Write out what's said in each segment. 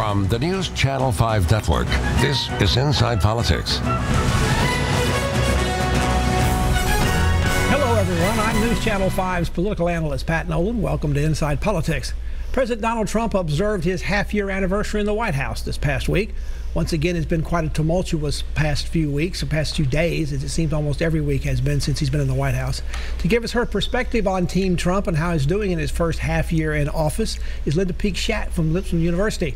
From the News Channel 5 Network, this is Inside Politics. Hello, everyone. I'm News Channel 5's political analyst, Pat Nolan. Welcome to Inside Politics. President Donald Trump observed his half-year anniversary in the White House this past week. Once again, it's been quite a tumultuous past few weeks, or past few days, as it seems almost every week has been since he's been in the White House. To give us her perspective on Team Trump and how he's doing in his first half year in office is Linda Schacht from Lipscomb University.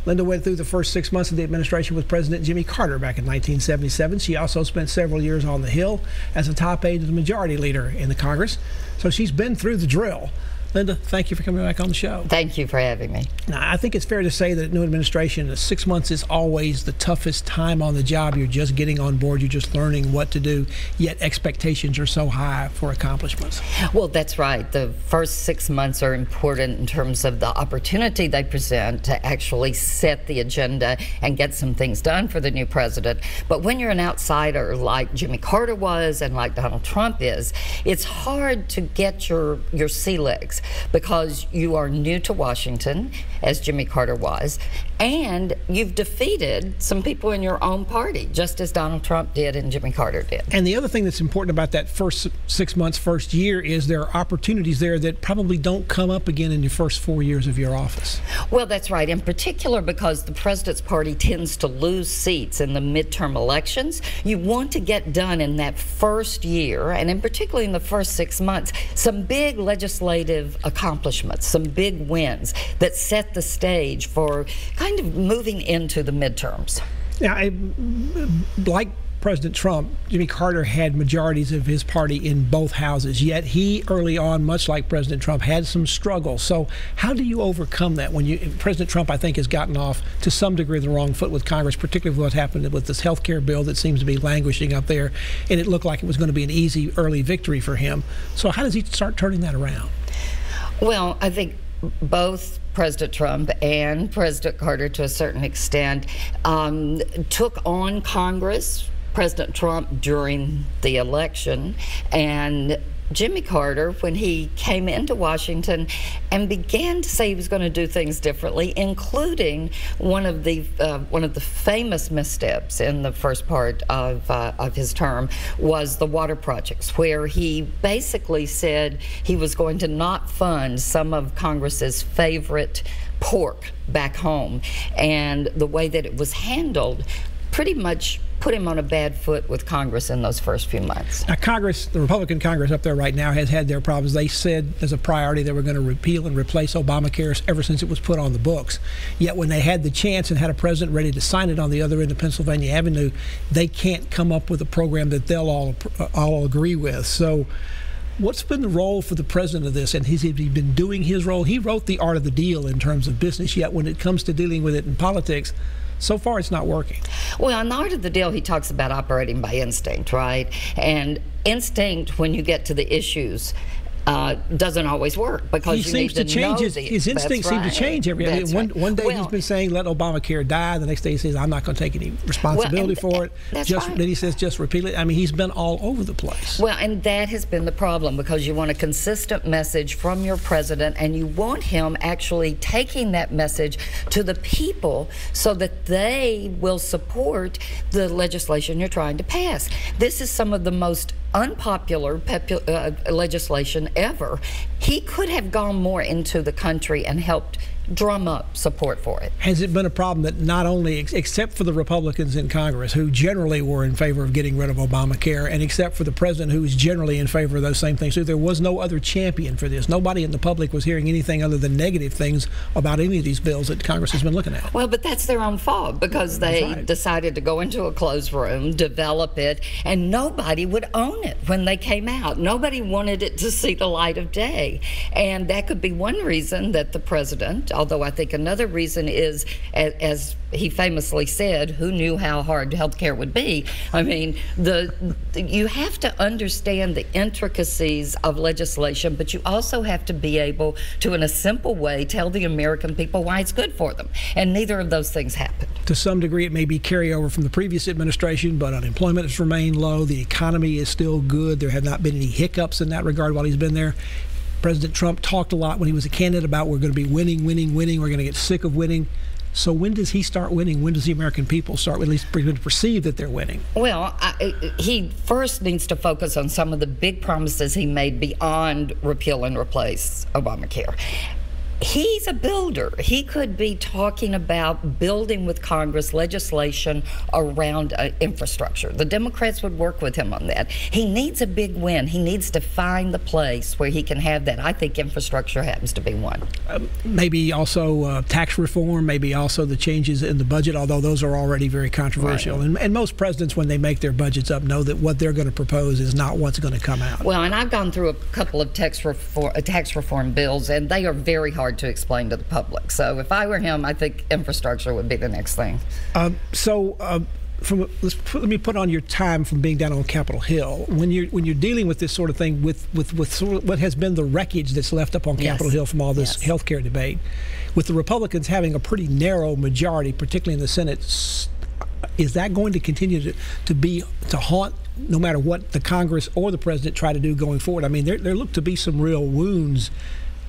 Linda went through the first 6 months of the administration with President Jimmy Carter back in 1977. She also spent several years on the Hill as a top aide to the majority leader in the Congress. So she's been through the drill. Linda, thank you for coming back on the show. Thank you for having me. Now, I think it's fair to say that new administration, 6 months is always the toughest time on the job. You're just getting on board. You're just learning what to do, yet expectations are so high for accomplishments. Well, that's right. The first 6 months are important in terms of the opportunity they present to actually set the agenda and get some things done for the new president. But when you're an outsider like Jimmy Carter was and like Donald Trump is, it's hard to get your sea legs, because you are new to Washington, as Jimmy Carter was, and you've defeated some people in your own party, just as Donald Trump did and Jimmy Carter did. And the other thing that's important about that first 6 months, first year, is there are opportunities there that probably don't come up again in your first 4 years of your office. Well, that's right, in particular because the president's party tends to lose seats in the midterm elections. You want to get done in that first year, and in particularly in the first 6 months, some big legislative accomplishments, some big wins that set the stage for kind of moving into the midterms. Now, like President Trump, Jimmy Carter had majorities of his party in both houses, yet he early on, much like President Trump, had some struggles. So how do you overcome that when President Trump, I think, has gotten off to some degree the wrong foot with Congress, particularly with what happened with this health care bill that seems to be languishing up there, and it looked like it was going to be an easy early victory for him. So how does he start turning that around? Well, I think both President Trump and President Carter, to a certain extent, took on Congress. President Trump during the election, and Jimmy Carter when he came into Washington and began to say he was going to do things differently, including one of the famous missteps in the first part of his term was the water projects, where he basically said he was going to not fund some of Congress's favorite pork back home, and the way that it was handled pretty much put him on a bad foot with Congress in those first few months. Now, Congress, the Republican Congress up there right now, has had their problems. They said as a priority they were going to repeal and replace Obamacare ever since it was put on the books. Yet when they had the chance and had a president ready to sign it on the other end of Pennsylvania Avenue, they can't come up with a program that they'll all agree with. So what's been the role for the president of this, and has he been doing his role? He wrote the art of the deal in terms of business, yet when it comes to dealing with it in politics, so far, it's not working. Well, in the art of the deal, he talks about operating by instinct, right? And instinct, when you get to the issues, doesn't always work, because he seems to change his instincts seem to change every day. One day he's been saying let Obamacare die, the next day he says I'm not going to take any responsibility for it. Then he says just repeal it. I mean, he's been all over the place. Well, and that has been the problem, because you want a consistent message from your president, and you want him actually taking that message to the people so that they will support the legislation you're trying to pass. This is some of the most unpopular legislation ever. He could have gone more into the country and helped drum up support for it. Has it been a problem that not only, except for the Republicans in Congress, who generally were in favor of getting rid of Obamacare, and except for the president, who was generally in favor of those same things, so there was no other champion for this? Nobody in the public was hearing anything other than negative things about any of these bills that Congress has been looking at. Well, but that's their own fault, because they decided to go into a closed room, develop it, and nobody would own it when they came out. Nobody wanted it to see the light of day. And that could be one reason that the president, although I think another reason is, as he famously said, who knew how hard health care would be? I mean, you have to understand the intricacies of legislation, but you also have to be able to, in a simple way, tell the American people why it's good for them. And neither of those things happened. To some degree, it may be carryover from the previous administration, but unemployment has remained low. The economy is still good. There have not been any hiccups in that regard while he's been there. President Trump talked a lot when he was a candidate about we're going to be winning, winning, winning. We're going to get sick of winning. So when does he start winning? When does the American people start at least perceive that they're winning? Well, he first needs to focus on some of the big promises he made beyond repeal and replace Obamacare. He's a builder. He could be talking about building with Congress legislation around infrastructure. The Democrats would work with him on that. He needs a big win. He needs to find the place where he can have that. I think infrastructure happens to be one. Maybe also tax reform, maybe also the changes in the budget, although those are already very controversial. Right. And most presidents, when they make their budgets up, know that what they're going to propose is not what's going to come out. Well, and I've gone through a couple of tax reform bills, and they are very hard to explain to the public. So if I were him, I think infrastructure would be the next thing. Let me put on your time from being down on Capitol Hill. When you're dealing with this sort of thing, with sort of what has been the wreckage that's left up on Capitol Hill from all this health care debate, with the Republicans having a pretty narrow majority, particularly in the Senate, is that going to continue to haunt no matter what the Congress or the president try to do going forward? I mean, there look to be some real wounds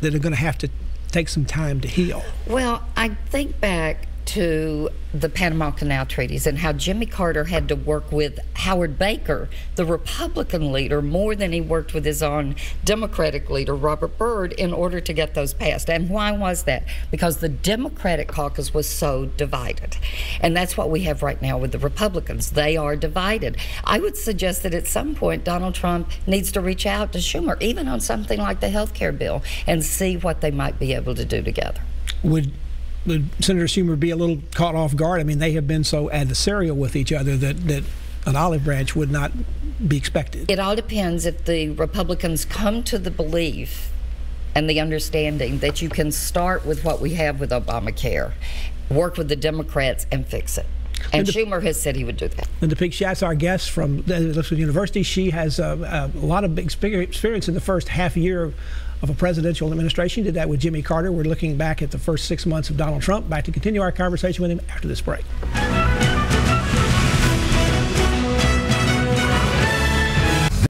that are going to have to take some time to heal. Well, I think back to the Panama Canal treaties and how Jimmy Carter had to work with Howard Baker, the Republican leader, more than he worked with his own Democratic leader, Robert Byrd, in order to get those passed. And why was that? Because the Democratic caucus was so divided. And that's what we have right now with the Republicans. They are divided. I would suggest that at some point Donald Trump needs to reach out to Schumer, even on something like the health care bill, and see what they might be able to do together. Would Senator Schumer be a little caught off guard? I mean, they have been so adversarial with each other that an olive branch would not be expected. It all depends if the Republicans come to the belief and the understanding that you can start with what we have with Obamacare, work with the Democrats, and fix it. And Schumer has said he would do that. Linda Peake, that's our guest from Elizabeth University. She has a lot of experience in the first half year of a presidential administration. Did that with Jimmy Carter. We're looking back at the first 6 months of Donald Trump. Back to continue our conversation with him after this break.